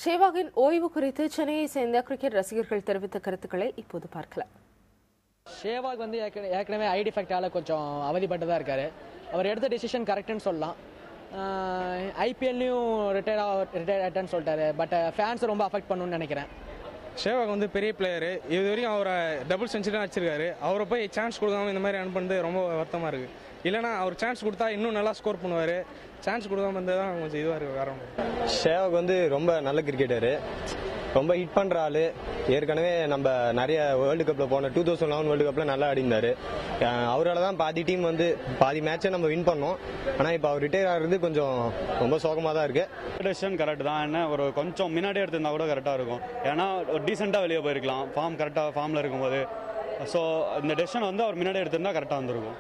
சேவாகின் ஓய்வு குறித்து சென்னையை சேர்ந்த கிரிக்கெட் ரசிகர்கள் தெரிவித்த கருத்துக்களை இப்போது பார்க்கலாம். சேவாக் வந்து ஏற்கனவே ஐ டிஃபெக்டால கொஞ்சம் அவதிப்பட்டு தான் இருக்காரு. அவர் எடுத்த டிசிஷன் கரெக்டுன்னு சொல்லலாம். ஐபிஎல்லையும் ரிட்டையர் ஆகிட்டேன்னு சொல்லிட்டாரு. பட் ஃபேன்ஸ் ரொம்ப அஃபெக்ட் பண்ணணும்னு நினைக்கிறேன். சேவாக் வந்து பெரிய பிளேயரு. இது வரைக்கும் அவரை டபுள் செஞ்சுரி தான் வச்சிருக்காரு. அவரை போய் சான்ஸ் கொடுக்காம இந்த மாதிரி அனுப்புறது ரொம்ப வருத்தமாக இருக்குது. இல்லைனா அவர் சான்ஸ் கொடுத்தா இன்னும் நல்லா ஸ்கோர் பண்ணுவார். சான்ஸ் கொடுக்காம இருந்தது தான் கொஞ்சம் இதுவாக இருக்குது. வேற ஒன்று. சேவாக் வந்து ரொம்ப நல்ல கிரிக்கெட்டரு, ரொம்ப ஹிட் பண்ணுற ஆள். ஏற்கனவே நம்ம நிறைய வேர்ல்டு கப்பில் போன 2011 வேர்ல்டு கப்பில் நல்லா ஆடிந்தார். அவரால் தான் பாதி டீம் வந்து பாதி மேட்சை நம்ம வின் பண்ணோம். ஆனால் இப்போ அவர் ரிட்டையர் ஆகிறது கொஞ்சம் ரொம்ப சோகமாக தான் இருக்குது. டெசிஷன் கரெக்ட் தான். என்ன ஒரு கொஞ்சம் முன்னாடி எடுத்திருந்தா கூட கரெக்டாக இருக்கும். ஏன்னா ஒரு டீசெண்டாக வெளியே போயிருக்கலாம் ஃபார்மில் இருக்கும்போது. ஸோ இந்த டெசிஷன் வந்து அவர் முன்னாடி எடுத்திருந்தா கரெக்டாக வந்திருக்கும்.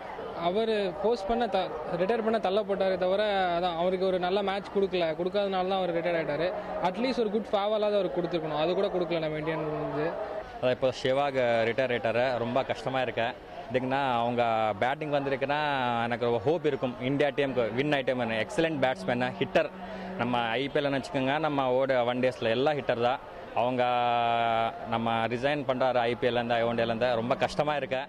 அவர் போஸ்ட் பண்ண ரிட்டையர் பண்ண தள்ளப்பட்டாரே தவிர அதான் அவருக்கு ஒரு நல்ல மேட்ச் கொடுக்காதனால தான் அவர் ரிட்டையர் ஆகிட்டாரு. அட்லீஸ்ட் ஒரு குட் ஃபேவலாவது அவர் கொடுத்துருக்கணும். அது கூட கொடுக்கல நம்ம இந்தியன் வந்து. அதான் இப்போ சேவாக் ரிட்டையர் ஆகிட்டாரு. ரொம்ப கஷ்டமாக இருக்கேன். இதுக்குன்னா அவங்க பேட்டிங் வந்திருக்குன்னா எனக்கு ஒரு ஹோப் இருக்கும். இந்தியா டீமுக்கு win item excellent batsman, hitter. நம்ம ஐபிஎல்னு வச்சுக்கோங்க, நம்ம ஒன் டேஸில் எல்லாம் ஹிட்டர் தான். அவங்க நம்ம ரிசைன் பண்ணுறாரு ஐபிஎல்லேருந்து ஒன் டேலேருந்து. ரொம்ப கஷ்டமாக இருக்கேன்.